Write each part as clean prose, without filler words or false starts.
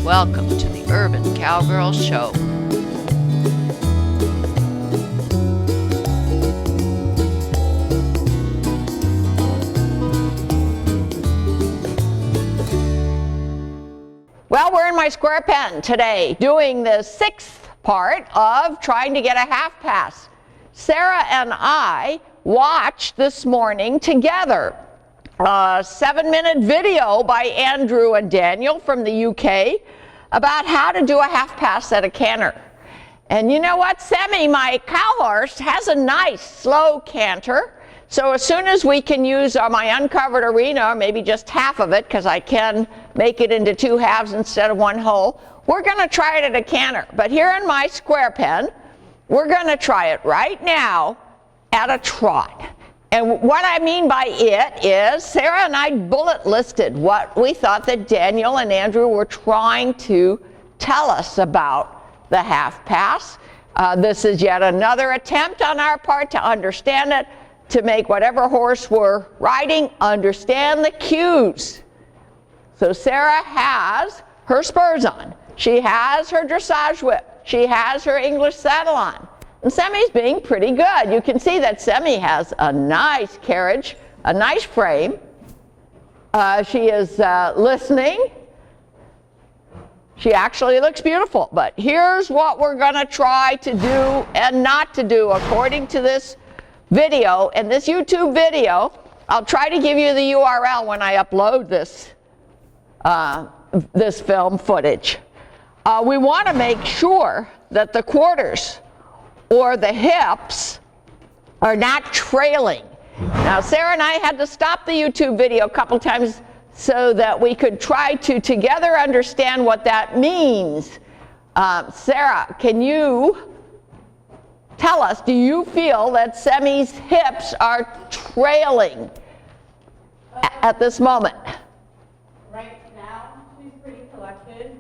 Welcome to the Urban Cowgirl Show. Well, we're in my square pen today doing the 6th part of trying to get a half pass. Sarah and I watched this morning together a 7-minute video by Andrew and Daniel from the UK about how to do a half pass at a canter. And you know what? Semi, my cow horse, has a nice slow canter. So as soon as we can use my uncovered arena, or maybe just half of it, because I can make it into 2 halves instead of 1 whole, we're going to try it at a canter. But here in my square pen, we're going to try it right now at a trot. And what I mean by it is Sarah and I bullet listed what we thought that Daniel and Andrew were trying to tell us about the half pass. This is yet another attempt on our part to understand it, to make whatever horse we're riding understand the cues. So Sarah has her spurs on. She has her dressage whip. She has her English saddle on. And Semi's being pretty good. You can see that Semi has a nice carriage, a nice frame. She is listening. She actually looks beautiful. But here's what we're going to try to do and not to do according to this video. And this YouTube video, I'll try to give you the URL when I upload this, this film footage. We want to make sure that the quarters or the hips are not trailing. Now, Sarah and I had to stop the YouTube video a couple times so that we could try to together understand what that means. Sarah, can you tell us, do you feel that Semi's hips are trailing at this moment? Right now, she's pretty collected.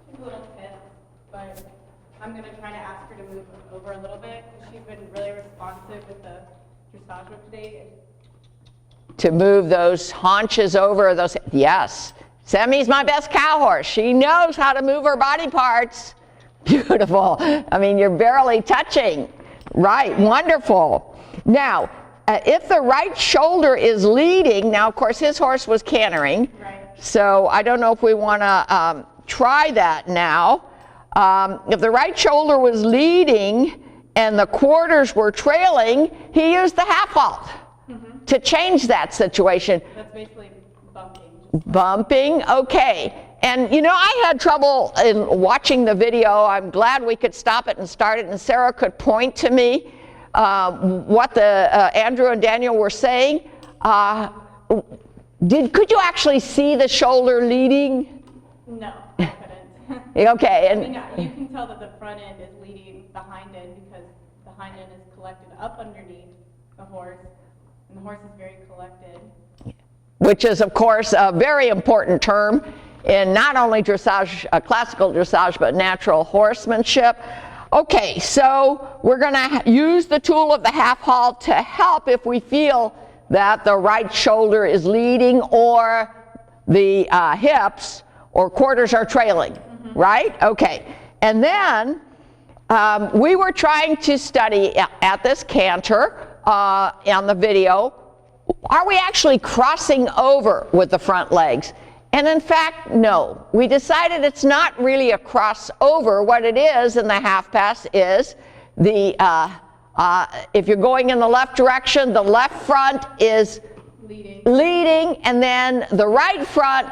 She's a little tense, but I'm going to try to ask her to move over a little bit. She's been really responsive with the dressage whip today. To move those haunches over, those, yes. Semi's my best cow horse. She knows how to move her body parts. Beautiful. I mean, you're barely touching. Right, wonderful. Now, if the right shoulder is leading, now of course his horse was cantering, right. So I don't know if we want to try that now. If the right shoulder was leading and the quarters were trailing, he used the half halt to change that situation. That's basically bumping. Bumping, okay. And you know, I had trouble in watching the video. I'm glad we could stop it and start it, and Sarah could point to me what the Andrew and Daniel were saying. Could you actually see the shoulder leading? No, I couldn't. Okay. I mean, you can tell that the front end is leading the hind end because the hind end is collected up underneath the horse, and the horse is very collected. Which is, of course, a very important term in not only dressage, classical dressage, but natural horsemanship. Okay, so we're going to use the tool of the half halt to help if we feel that the right shoulder is leading or the hips or quarters are trailing, right? Okay, and then we were trying to study at this canter on the video, are we actually crossing over with the front legs? And in fact, no. We decided it's not really a crossover. What it is in the half pass is the, if you're going in the left direction, the left front is leading, and then the right front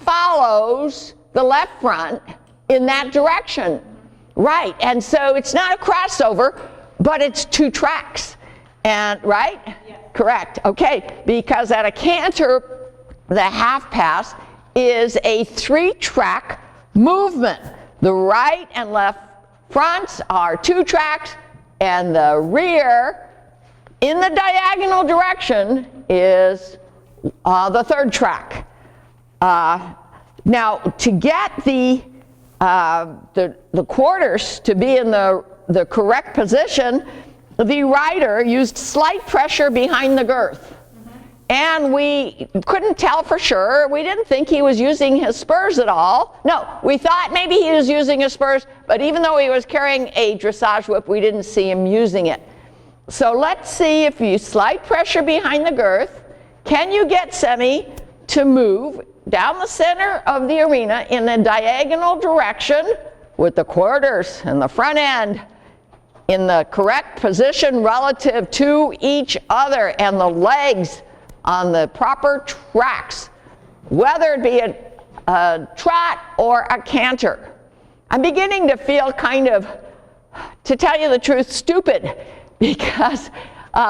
follows the left front in that direction. Right, and so it's not a crossover, but it's 2 tracks. And, right? Yes. Correct, okay, because at a canter, the half pass is a 3-track movement. The right and left fronts are 2 tracks, and the rear in the diagonal direction is the 3rd track. Now, to get the quarters to be in the correct position, the rider used slight pressure behind the girth. And we couldn't tell for sure. We didn't think he was using his spurs at all. No, we thought maybe he was using his spurs, but even though he was carrying a dressage whip, we didn't see him using it. So let's see, if you slight pressure behind the girth, can you get Semi to move down the center of the arena in a diagonal direction with the quarters and the front end in the correct position relative to each other, and the legs on the proper tracks, whether it be a trot or a canter. I'm beginning to feel kind of, to tell you the truth, stupid, because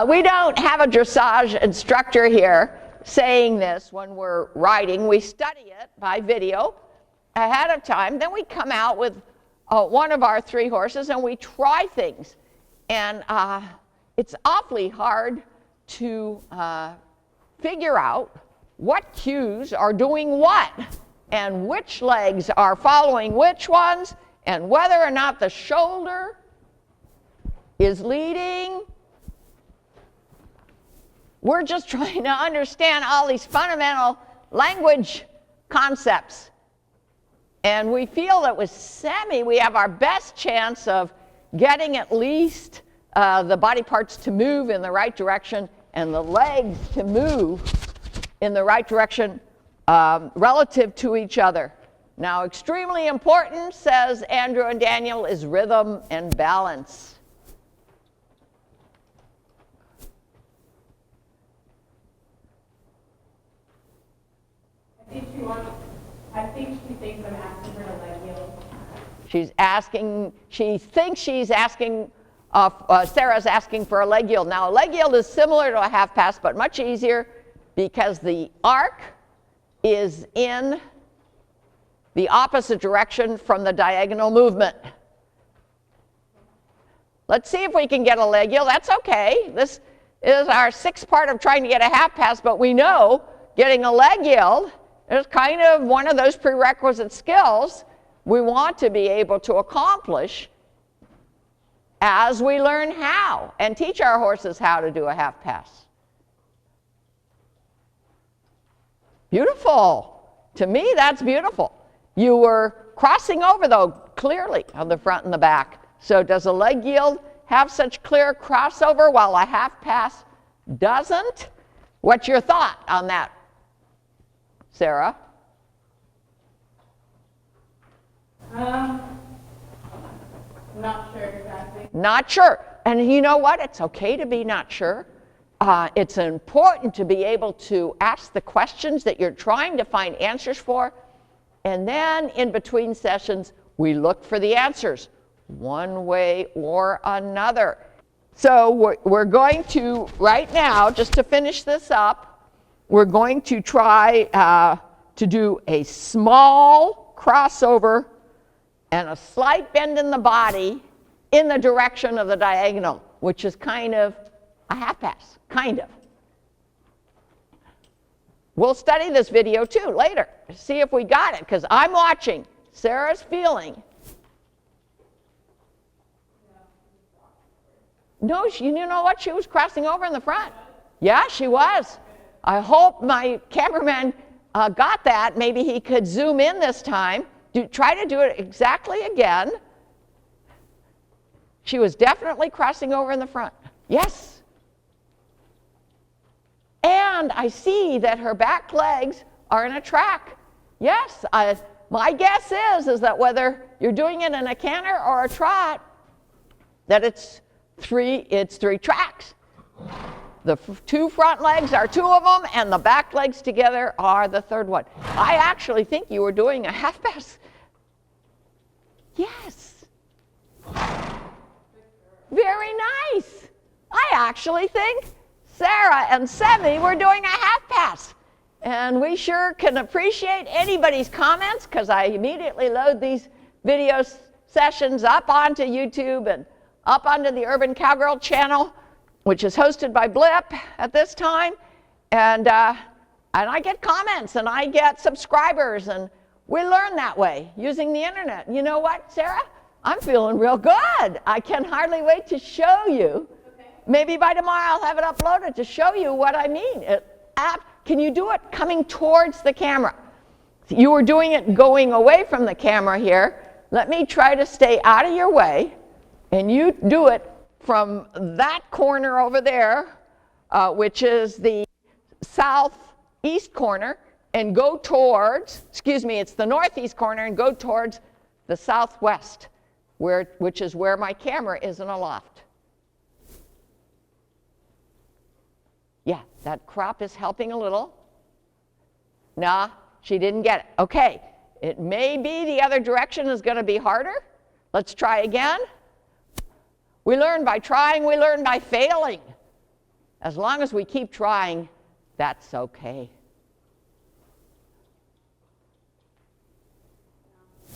we don't have a dressage instructor here saying this when we're riding. We study it by video ahead of time. Then we come out with one of our 3 horses and we try things. And it's awfully hard to figure out what cues are doing what, and which legs are following which ones, and whether or not the shoulder is leading. We're just trying to understand all these fundamental language concepts. And we feel that with Semi, we have our best chance of getting at least the body parts to move in the right direction and the legs to move in the right direction relative to each other. Now, extremely important, says Andrew and Daniel, is rhythm and balance. I think she thinks I'm asking her to leg yield. She thinks she's asking, Sarah's asking for a leg yield. Now, a leg yield is similar to a half pass, but much easier because the arc is in the opposite direction from the diagonal movement. Let's see if we can get a leg yield. That's okay. This is our 6th part of trying to get a half pass, but we know getting a leg yield is kind of one of those prerequisite skills we want to be able to accomplish as we learn how and teach our horses how to do a half pass. Beautiful. To me, that's beautiful. You were crossing over, though, clearly on the front and the back. So does a leg yield have such clear crossover while a half pass doesn't? What's your thought on that, Sarah? Not sure exactly. Not sure. And you know what? It's okay to be not sure. It's important to be able to ask the questions that you're trying to find answers for. And then in between sessions, we look for the answers one way or another. So we're going to, right now, just to finish this up, we're going to try to do a small crossover and a slight bend in the body in the direction of the diagonal, which is kind of a half pass, kind of. We'll study this video too later, see if we got it, because I'm watching. Sarah's feeling. No, you know what? She was crossing over in the front. Yeah, she was. I hope my cameraman got that. Maybe he could zoom in this time. Try to do it exactly again. She was definitely crossing over in the front. Yes. And I see that her back legs are in a track. Yes, my guess is that whether you're doing it in a canter or a trot, that it's three tracks. The 2 front legs are 2 of them, and the back legs together are the 3rd one. I actually think you were doing a half pass. Yes. Very nice. I actually think Sarah and Semi were doing a half pass. And we sure can appreciate anybody's comments, because I immediately load these video sessions up onto YouTube and up onto the Urban Cowgirl channel, which is hosted by Blip at this time. And I get comments and I get subscribers, and we learn that way using the internet. You know what, Sarah? I'm feeling real good. I can hardly wait to show you. Okay. Maybe by tomorrow I'll have it uploaded to show you what I mean. Can you do it coming towards the camera? You were doing it going away from the camera here. Let me try to stay out of your way, and you do it from that corner over there, which is the southeast corner, and go towards, excuse me, it's the northeast corner, and go towards the southwest, which is where my camera is in a loft. Yeah, that crop is helping a little. Nah, she didn't get it. Okay, it may be the other direction is going to be harder. Let's try again. We learn by trying, we learn by failing. As long as we keep trying, that's okay.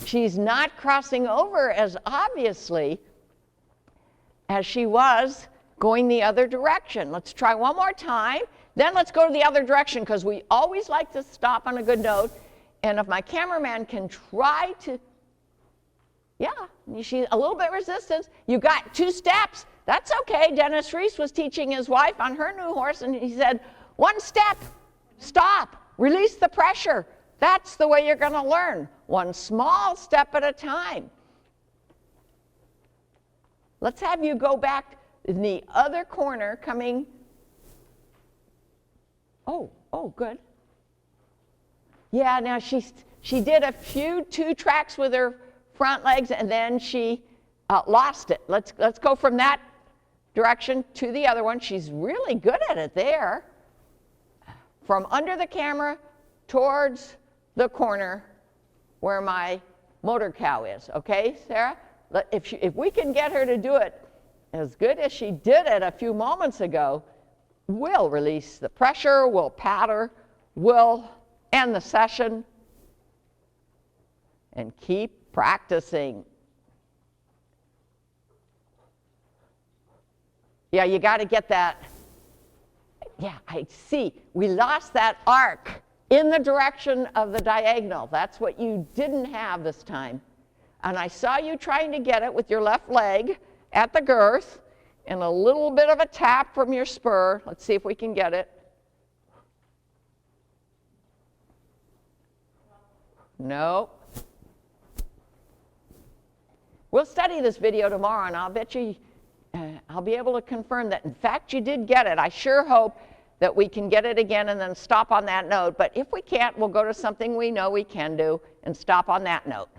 She's not crossing over as obviously as she was going the other direction. Let's try one more time. Then let's go to the other direction, because we always like to stop on a good note. And if my cameraman can try to, yeah, she's a little bit resistance. You got 2 steps. That's okay. Dennis Reese was teaching his wife on her new horse, and he said, 1 step, stop, release the pressure. That's the way you're going to learn. 1 small step at a time. Let's have you go back in the other corner coming. Oh, good. Yeah, now she did a few 2 tracks with her front legs, and then she lost it. Let's go from that direction to the other one. She's really good at it there. From under the camera towards the corner where my motor cow is. Okay, Sarah? If we can get her to do it as good as she did it a few moments ago, we'll release the pressure, we'll pat her, we'll end the session, and keep practicing. Yeah, you got to get that. Yeah, I see. We lost that arc in the direction of the diagonal. That's what you didn't have this time. And I saw you trying to get it with your left leg at the girth and a little bit of a tap from your spur. Let's see if we can get it. No. We'll study this video tomorrow, and I'll bet you I'll be able to confirm that, in fact, you did get it. I sure hope that we can get it again and then stop on that note. But if we can't, we'll go to something we know we can do and stop on that note.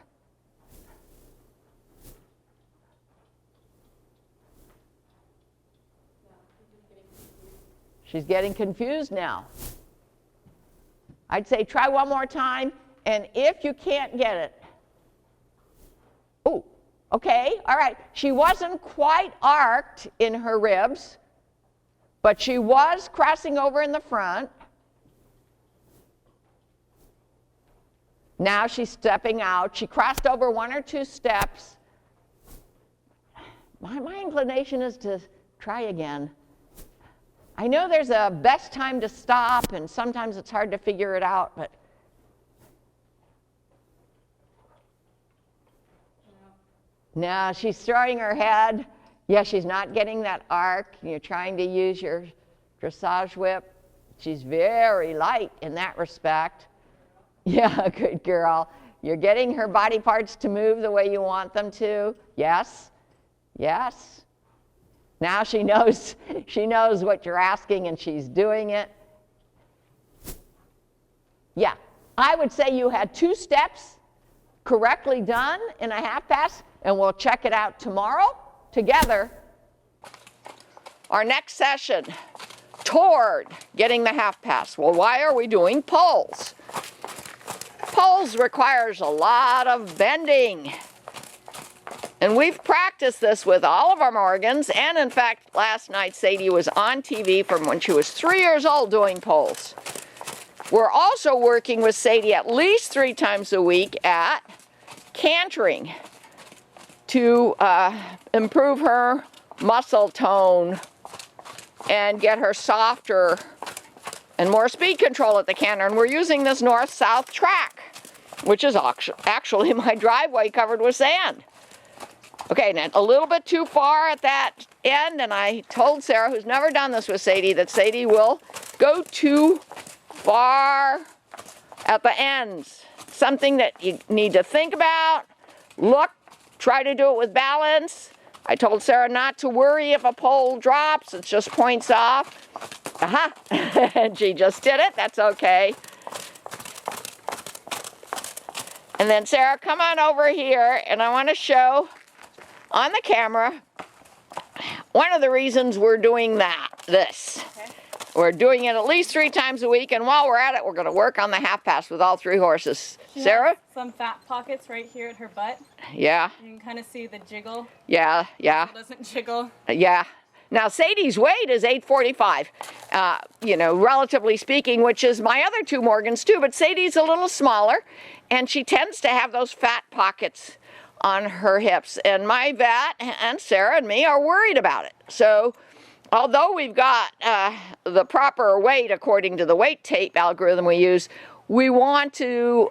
She's getting confused now. I'd say try one more time, and if you can't get it, oh, okay, all right. She wasn't quite arced in her ribs, but she was crossing over in the front. Now she's stepping out. She crossed over 1 or 2 steps. My inclination is to try again. I know there's a best time to stop, and sometimes it's hard to figure it out, but no, she's throwing her head. Yeah, she's not getting that arc. You're trying to use your dressage whip. She's very light in that respect. Yeah, good girl. You're getting her body parts to move the way you want them to. Yes, yes. Now she knows what you're asking, and she's doing it. Yeah, I would say you had 2 steps correctly done in a half pass, and we'll check it out tomorrow together. Our next session, toward getting the half pass. Well, why are we doing poles? Poles requires a lot of bending. And we've practiced this with all of our Morgans, and in fact, last night Sadie was on TV from when she was 3 years old doing poles. We're also working with Sadie at least 3 times a week at cantering to improve her muscle tone and get her softer and more speed control at the canter. And we're using this north-south track, which is actually my driveway covered with sand. Okay, now a little bit too far at that end, and I told Sarah, who's never done this with Sadie, that Sadie will go too far at the ends. Something that you need to think about. Look, try to do it with balance. I told Sarah not to worry if a pole drops, it just points off. Aha, and she just did it, that's okay. And then Sarah, come on over here, and I want to show on the camera one of the reasons we're doing this. Okay. We're doing it at least 3 times a week, and while we're at it, we're going to work on the half pass with all 3 horses. She Sarah? has some fat pockets right here at her butt. Yeah. You can kind of see the jiggle. Yeah. It doesn't jiggle. Yeah. Now, Sadie's weight is 845, relatively speaking, which is my other 2 Morgans too, but Sadie's a little smaller, and she tends to have those fat pockets on her hips. And my vet and Sarah and me are worried about it. So, although we've got the proper weight according to the weight tape algorithm we use, we want to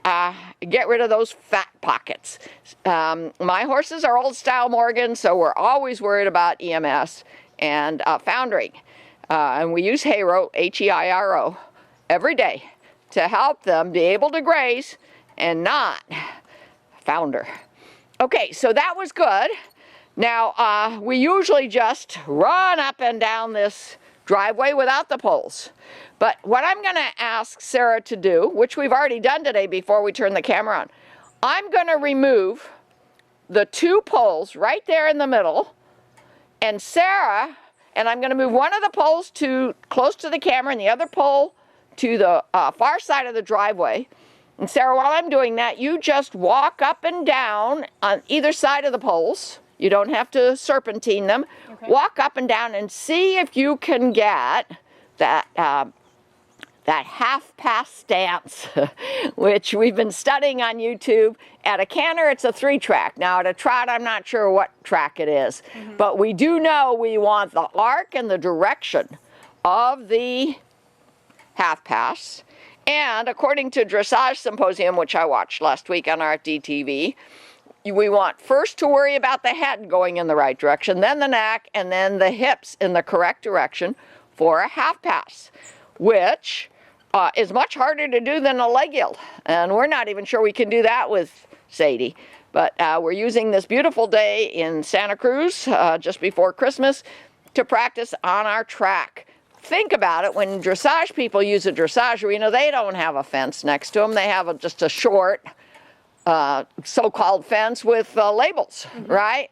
get rid of those fat pockets. My horses are old style Morgans, so we're always worried about EMS and foundering. And we use Heiro, H-E-I-R-O, every day to help them be able to graze and not founder. Okay, so that was good. Now, we usually just run up and down this driveway without the poles. But what I'm going to ask Sarah to do, which we've already done today before we turn the camera on, I'm going to remove the 2 poles right there in the middle, and Sarah, and I'm going to move one of the poles to close to the camera and the other pole to the far side of the driveway. And Sarah, while I'm doing that, you just walk up and down on either side of the poles. You don't have to serpentine them. Okay. Walk up and down and see if you can get that half-pass stance, which we've been studying on YouTube. At a canter, it's a 3-track. Now, at a trot, I'm not sure what track it is. But we do know we want the arc and the direction of the half-pass. And according to Dressage Symposium, which I watched last week on RFD TV, we want first to worry about the head going in the right direction, then the neck, and then the hips in the correct direction for a half pass, which is much harder to do than a leg yield. And we're not even sure we can do that with Sadie. But we're using this beautiful day in Santa Cruz just before Christmas to practice on our track. Think about it, when dressage people use a dressage arena, they don't have a fence next to them. They have just a short so-called fence with labels, right?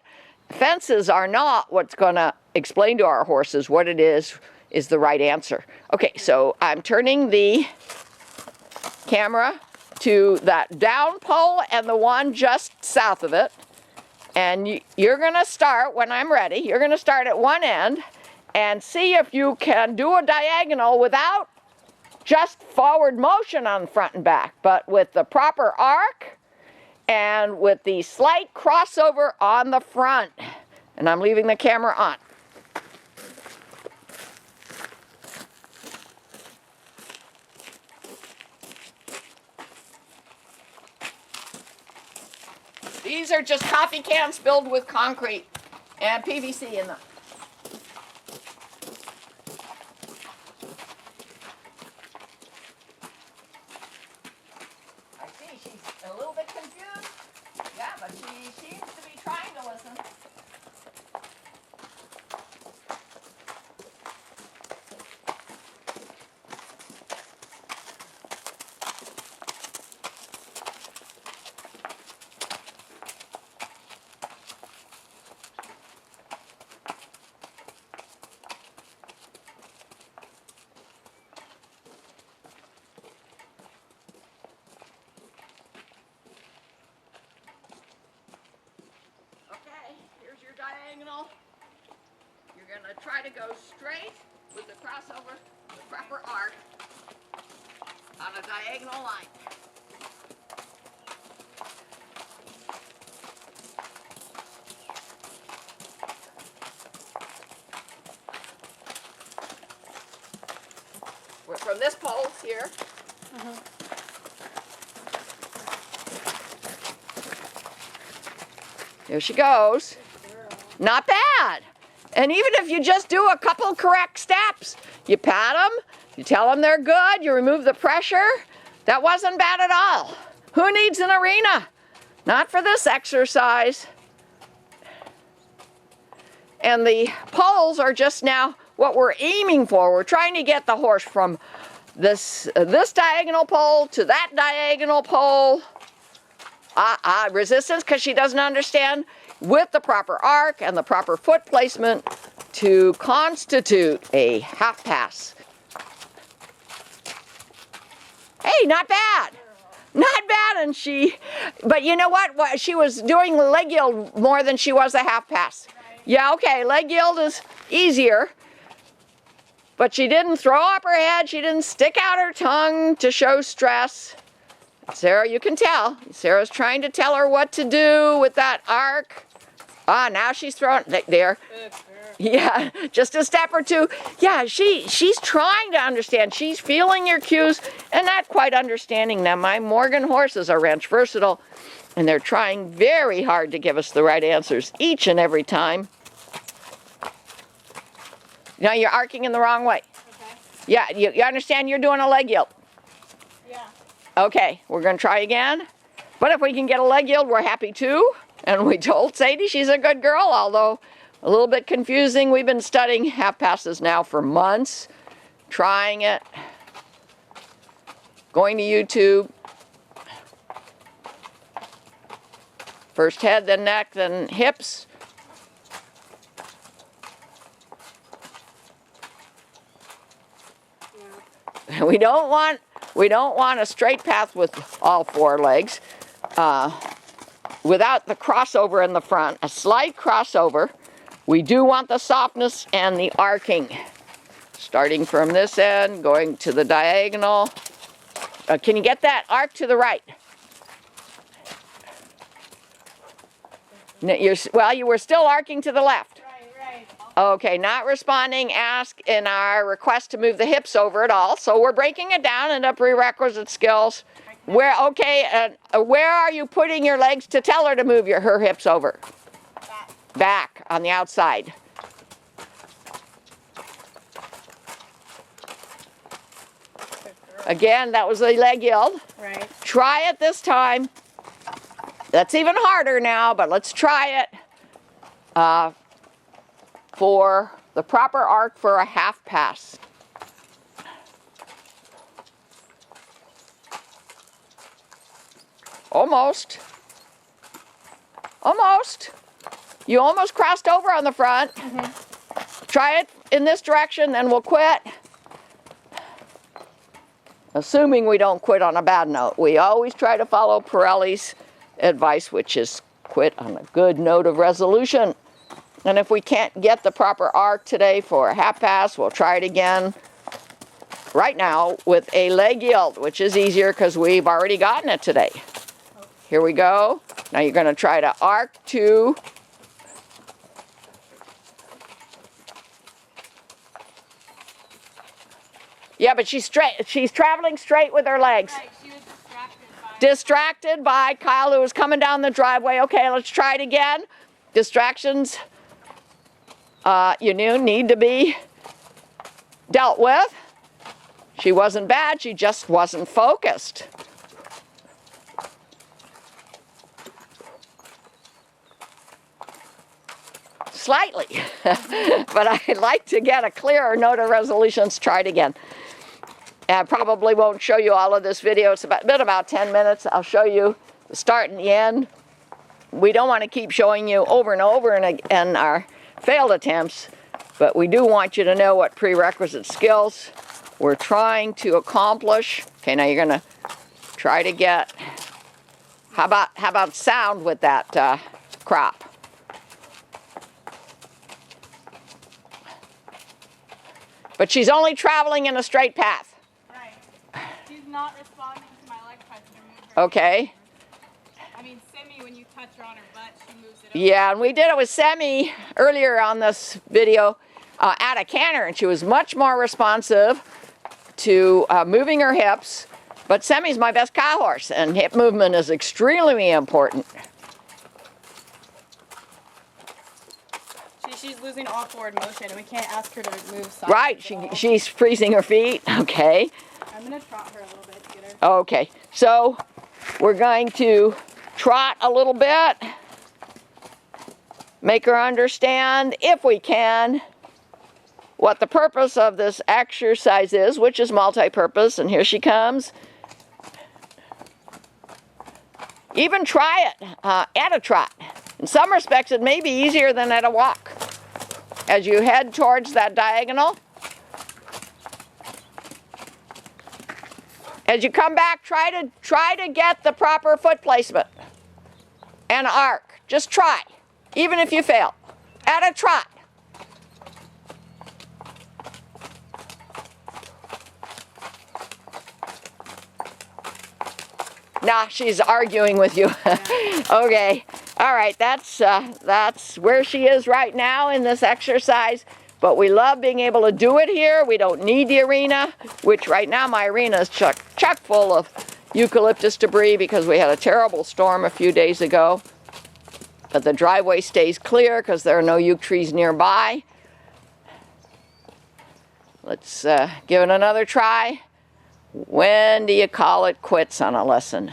Fences are not what's going to explain to our horses what it is the right answer. Okay, so I'm turning the camera to that down pole and the one just south of it. And you're going to start, when I'm ready, you're going to start at one end and see if you can do a diagonal without just forward motion on front and back, but with the proper arc and with the slight crossover on the front. And I'm leaving the camera on. These are just coffee cans filled with concrete and PVC in them. I see she's a little bit confused. Yeah, but she seems to be trying to listen. Diagonal. You're going to try to go straight with the crossover, the proper arc on a diagonal line. We're from this pole here. There she goes. Not bad. And even if you just do a couple correct steps, you pat them, You tell them they're good, you remove the pressure. That wasn't bad at all. Who needs an arena? Not for this exercise. And the poles are just now what we're aiming for. We're trying to get the horse from this diagonal pole to that diagonal pole. Resistance, because she doesn't understand, with the proper arc and the proper foot placement to constitute a half pass. Hey, not bad. Not bad, and but you know what? She was doing leg yield more than she was a half pass. Yeah, okay, leg yield is easier, but she didn't throw up her head, she didn't stick out her tongue to show stress. Sarah, you can tell. Sarah's trying to tell her what to do with that arc. Now she's throwing, there. Yeah, just a step or two. Yeah, she's trying to understand. She's feeling your cues and not quite understanding them. My Morgan horses are ranch versatile, and they're trying very hard to give us the right answers each and every time. Now you're arcing in the wrong way. Okay. Yeah, you understand you're doing a leg yield. Yeah. Okay, we're going to try again. But if we can get a leg yield, we're happy too. And we told Sadie she's a good girl, although a little bit confusing. We've been studying half passes now for months, trying it, going to YouTube. First head, then neck, then hips. Yeah. We don't want a straight path with all four legs. Without the crossover in the front, a slight crossover. We do want the softness and the arcing. Starting from this end, going to the diagonal. Can you get that arc to the right? You were still arcing to the left. Right. Okay, not responding, ask in our request to move the hips over at all. So we're breaking it down into prerequisite skills. Where are you putting your legs to tell her to move her hips over? Back on the outside. Again, that was a leg yield. Right. Try it this time. That's even harder now, but let's try it for the proper arc for a half pass. Almost. Almost. You almost crossed over on the front. Mm-hmm. Try it in this direction, then we'll quit. Assuming we don't quit on a bad note. We always try to follow Pirelli's advice, which is quit on a good note of resolution. And if we can't get the proper arc today for a half pass, we'll try it again right now with a leg yield, which is easier because we've already gotten it today. Here we go. Now you're going to try to arc to yeah, but she's traveling straight with her legs. Right, she was distracted by Kyle, who was coming down the driveway. Okay, let's try it again. Distractions, need to be dealt with. She wasn't bad, she just wasn't focused. Slightly, but I'd like to get a clearer note of resolution. Let's try it again. I probably won't show you all of this video. It's been about 10 minutes. I'll show you the start and the end. We don't want to keep showing you over and over and our failed attempts, but we do want you to know what prerequisite skills we're trying to accomplish. Okay, now you're going to try to get, how about sound with that crop? But she's only traveling in a straight path. Right. She's not responding to my leg press to move her. Okay. I mean, Semi, when you touch her on her butt, she moves it over. Yeah, and we did it with Semi earlier on this video at a canter, and she was much more responsive to moving her hips. But Semi's my best cow horse, and hip movement is extremely important. She's she's losing all forward motion, and we can't ask her to move sideways. Right, she's freezing her feet. Okay. I'm going to trot her a little bit to get her. Okay, so we're going to trot a little bit, make her understand, if we can, what the purpose of this exercise is, which is multi-purpose, and here she comes. Even try it at a trot. In some respects, it may be easier than at a walk. As you head towards that diagonal, as you come back, try to get the proper foot placement and arc. Just try, even if you fail, at a trot. Nah, she's arguing with you. Okay, all right, that's where she is right now in this exercise, but we love being able to do it here. We don't need the arena, which right now my arena is chock full of eucalyptus debris because we had a terrible storm a few days ago. But the driveway stays clear because there are no euc trees nearby. Let's give it another try. When do you call it quits on a lesson?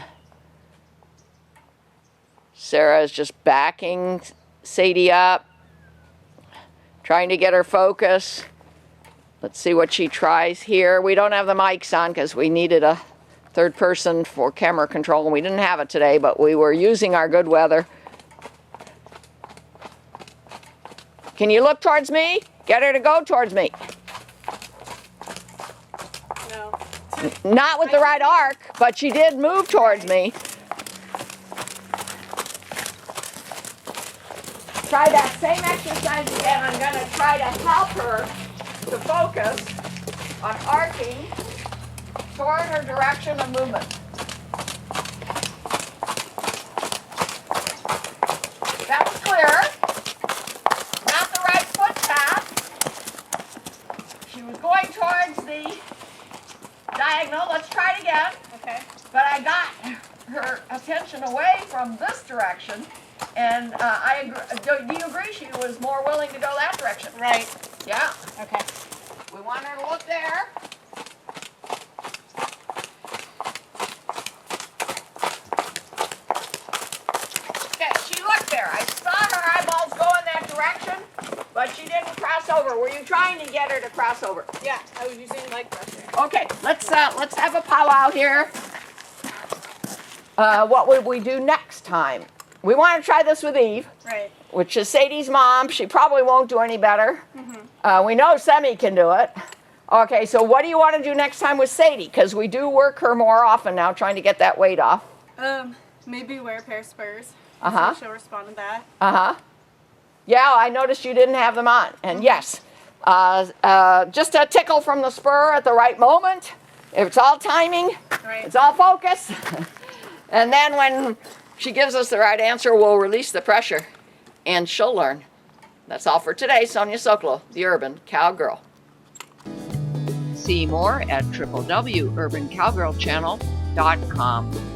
Sarah is just backing Sadie up, trying to get her focus. Let's see what she tries here. We don't have the mics on because we needed a third person for camera control, and we didn't have it today, but we were using our good weather. Can you look towards me? Get her to go towards me. No. Not with the right arc, but she did move towards me. Try that same exercise again. I'm going to try to help her to focus on arcing toward her direction of movement. That was clear. Not the right foot path. She was going towards the diagonal. Let's try it again. Okay. But I got her attention away from this direction, and I agree. Do you agree she was more willing to go that direction? Right. Yeah. Okay. We want her to look there. Okay, she looked there. I saw her eyeballs go in that direction, but she didn't cross over. Were you trying to get her to cross over? Yeah, I was using leg pressure. Okay, let's have a powwow here. What would we do next time? We want to try this with Eve, Right. which is Sadie's mom. She probably won't do any better. We know Semi can do it. Okay, so what do you want to do next time with Sadie? Because we do work her more often now, trying to get that weight off. Maybe wear a pair of spurs. Uh-huh. So she'll respond to that. Uh-huh. Yeah, I noticed you didn't have them on. And yes, just a tickle from the spur at the right moment. If it's all timing, Right. it's all focus. And then when she gives us the right answer, we'll release the pressure, and she'll learn. That's all for today. Sonia Sokolow, the Urban Cowgirl. See more at www.urbancowgirlchannel.com.